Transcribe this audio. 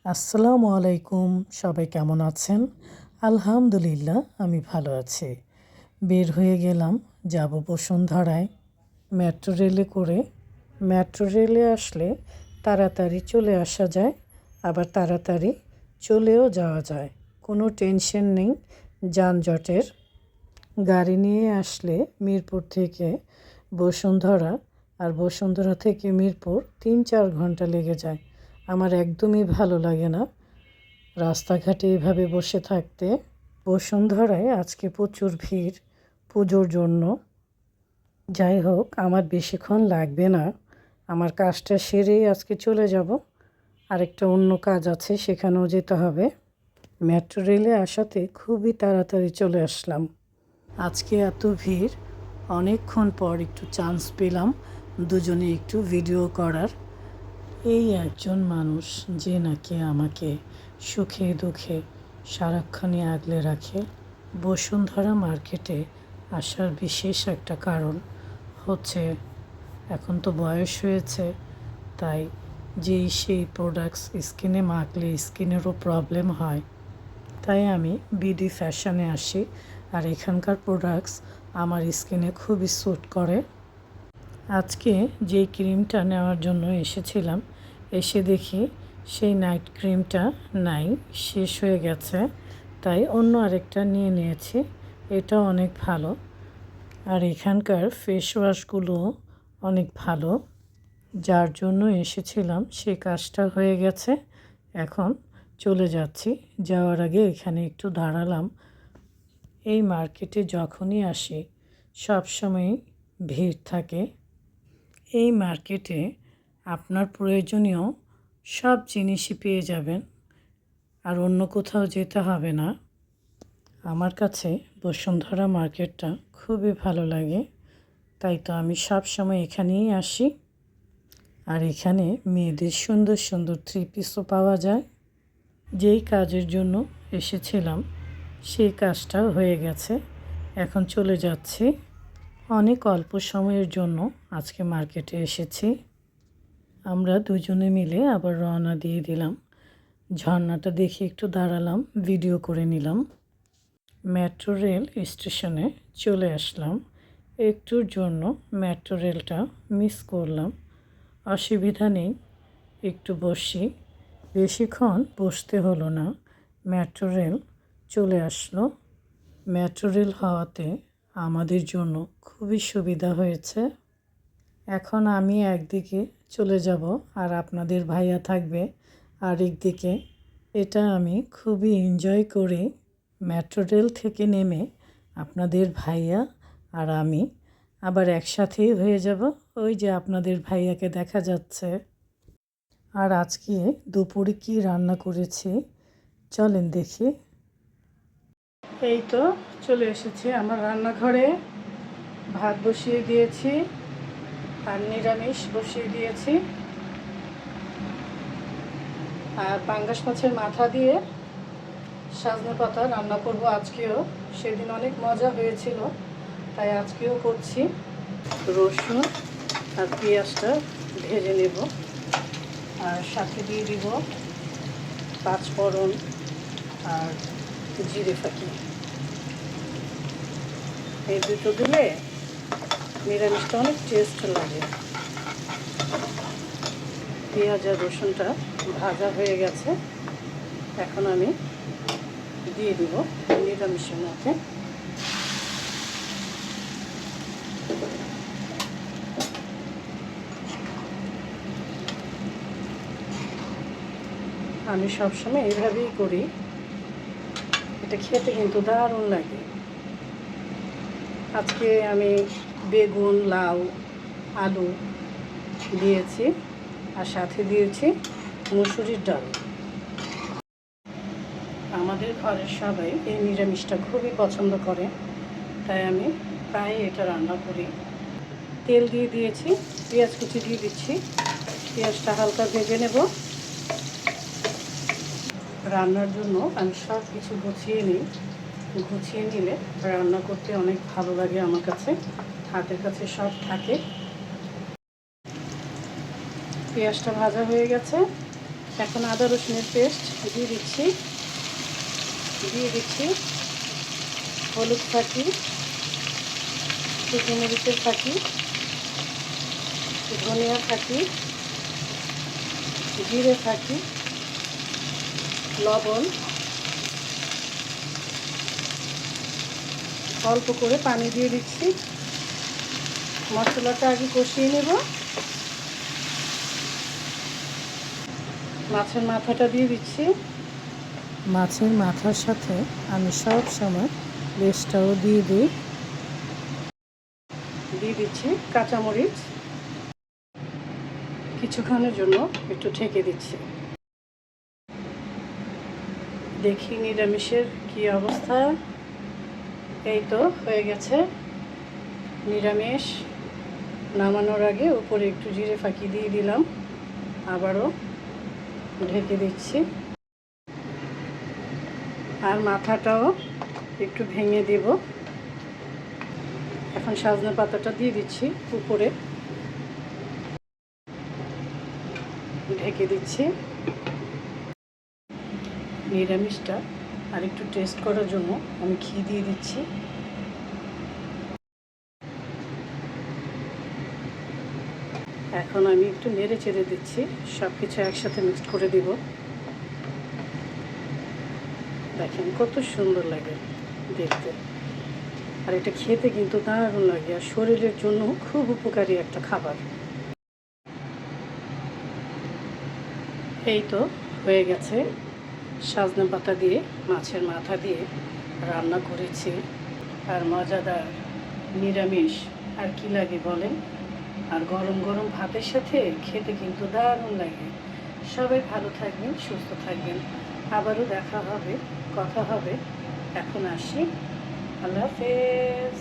আসসালামু আলাইকুম। সবাই কেমন আছেন? আলহামদুলিল্লাহ আমি ভালো আছি। বের হয়ে গেলাম, যাব বসুন্ধরায় মেট্রো রেলে করে। মেট্রো রেলে আসলে তাড়াতাড়ি চলে আসা যায়, আবার তাড়াতাড়ি চলেও যাওয়া যায়। কোনো টেনশন নেই যানজটের। গাড়ি নিয়ে আসলে মিরপুর থেকে বসুন্ধরা, আর বসুন্ধরা থেকে মিরপুর ৩-৪ ঘন্টা লেগে যায়। আমার একদমই ভালো লাগে না রাস্তাঘাটে এভাবে বসে থাকতে। বসুন্ধরায় আজকে প্রচুর ভিড় পুজোর জন্য। যাই হোক, আমার বেশিক্ষণ লাগবে না, আমার কাজটা সেরেই আজকে চলে যাব। আরেকটা অন্য কাজ আছে, সেখানেও যেতে হবে। মেট্রো রেলে আসাতে খুবই তাড়াতাড়ি চলে আসলাম। আজকে এত ভিড়, অনেকক্ষণ পর একটু চান্স পেলাম দুজনে একটু ভিডিও করার। এই একজন মানুষ যে নাকি আমাকে সুখে দুঃখে সারাক্ষণই আগলে রাখে। বসুন্ধরা মার্কেটে আসার বিশেষ একটা কারণ হচ্ছে, এখন তো বয়স হয়েছে, তাই যেই সেই প্রোডাক্টস স্কিনে মাখলে স্কিনেরও প্রবলেম হয়। তাই আমি বিডি ফ্যাশনে আসি, আর এখানকার প্রোডাক্টস আমার স্কিনে খুবই স্যুট করে। আজকে যেই ক্রিমটা নেওয়ার জন্য এসেছিলাম, এসে দেখি সেই নাইট ক্রিমটা নাই, শেষ হয়ে গেছে। তাই অন্য আরেকটা নিয়ে নিয়েছি। এটা অনেক ভালো, আর এখানকার ফেস ওয়াশগুলো অনেক ভালো। যার জন্য এসেছিলাম সেই কাজটা হয়ে গেছে, এখন চলে যাচ্ছি। যাওয়ার আগে এখানে একটু দাঁড়ালাম। এই মার্কেটে যখনই আসি সবসময় ভিড় থাকে। এই মার্কেটে আপনার প্রয়োজনীয় সব জিনিসই পেয়ে যাবেন, আর অন্য কোথাও যেতে হবে না। আমার কাছে বসুন্ধরা মার্কেটটা খুবই ভালো লাগে, তাই তো আমি সব সময় এখানেই আসি। আর এখানে মেয়েদের সুন্দর সুন্দর 3 পিসও পাওয়া যায়। যেই কাজের জন্য এসেছিলাম সেই কাজটাও হয়ে গেছে, এখন চলে যাচ্ছি। অনেক অল্প সময়ের জন্য আজকে মার্কেটে এসেছি। আমরা দুজনে মিলে আবার রওনা দিয়ে দিলাম। ঝর্ণাটা দেখে একটু দাঁড়ালাম, ভিডিও করে নিলাম। মেট্রো রেল স্টেশনে চলে আসলাম। একটুর জন্য মেট্রো রেলটা মিস করলাম। অসুবিধা নেই, একটু বসি। বেশিক্ষণ বসতে হলো না, মেট্রো রেল চলে আসলো। মেট্রো রেল হওয়াতে আমাদের জন্য খুবই সুবিধা হয়েছে। এখন আমি একদিকে চলে যাব, আর আপনাদের ভাইয়া থাকবে আরেক দিকে। এটা আমি খুবই এনজয় করি। মেট্রো রেল থেকে নেমে আপনাদের ভাইয়া আর আমি আবার একসাথেই হয়ে যাব। ওই যে আপনাদের ভাইয়াকে দেখা যাচ্ছে। আর আজকে দুপুরে কি রান্না করেছি চলেন দেখি। এই তো চলে এসেছি আমার রান্নাঘরে। ভাত বসিয়ে দিয়েছি, আর নিরামিষ বসিয়ে দিয়েছি। আর পাঙ্গাস মাছের মাথা দিয়ে সজনে পাতা রান্না করব আজকেও। সেদিন অনেক মজা হয়েছিল, তাই আজকেও করছি। রসুন আর পেঁয়াজটা ভেজে নেব, আর সাথে দিয়ে দিব পাঁচফোড়ন আর জিরে ফাঁকি। এই দুটো দিলে নিরামিষটা অনেক টেস্ট লাগে। পেঁয়াজ আর রসুনটা ভাজা হয়ে গেছে, এখন আমি দিয়ে দিব নিরামিষের মধ্যে। আমি সবসময় এইভাবেই করি, এটা খেতে কিন্তু দারুণ লাগে। আজকে আমি বেগুন, লাউ, আলু দিয়েছি, আর সাথে দিয়েছি মুসুরির ডাল। আমাদের ঘরের সবাই এই নিরামিষটা খুবই পছন্দ করে, তাই আমি প্রায় এটা রান্না করি। তেল দিয়ে দিয়েছি, পেঁয়াজ কুচি দিয়ে দিচ্ছি। পেঁয়াজটা হালকা ভেজে নেব। রান্নার জন্য আমি সব কিছু গুছিয়ে নিই। গুছিয়ে নিলে রান্না করতে অনেক ভালো লাগে আমার কাছে, হাতের কাছে সব থাকে। পেঁয়াজটা ভাজা হয়ে গেছে, এখন আদা রসুনের পেস্ট দিয়ে দিচ্ছি হলুদ ফাঁকি, শুকনো মরিচের ফাঁকি, ধনিয়া ফাঁকি, জিরে ফাঁকি, লবণ, অল্প করে পানি দিয়ে দিচ্ছি। মশলাটা আগে কষিয়ে নেব। মাছের মাথাটা দিয়ে দিচ্ছি। মাছের মাথার সাথে আমি সব সময় লেজটাও দিয়ে দিচ্ছি কাঁচামরিচ। কিছুক্ষণের জন্য একটু ঢেকে দিচ্ছি। দেখি নিরামিষের কি অবস্থা। এই তো হয়ে গেছে নিরামিষ। নামানোর আগে উপরে একটু জিরে ফাঁকি দিয়ে দিলাম, আবারও ঢেকে দিচ্ছি। আর মাথাটাও একটু ভেঙে দেব। এখন সজনে পাতাটা দিয়ে দিচ্ছি উপরে, ঢেকে দিচ্ছি। নিরামিষটা আর একটু টেস্ট করার জন্য আমি ঘি দিয়ে দিচ্ছি। এখন আমি একটু নেড়ে চেড়ে দিচ্ছি, সব কিছু একসাথে মিক্সড করে দিব। দেখেন কত সুন্দর লাগে দেখতে, আর এটা খেতে কিন্তু দারুণ লাগে, আর শরীরের জন্য খুব উপকারী একটা খাবার। এই তো হয়ে গেছে। সজনে পাতা দিয়ে মাছের মাথা দিয়ে রান্না করেছি, আর মজাদার নিরামিষ আর কি লাগে বলেন। আর গরম গরম ভাতের সাথে খেতে কিন্তু দারুণ লাগে। সবাই ভালো থাকবেন, সুস্থ থাকবেন। আবারও দেখা হবে, কথা হবে। এখন আসি, আল্লাহ হাফেজ।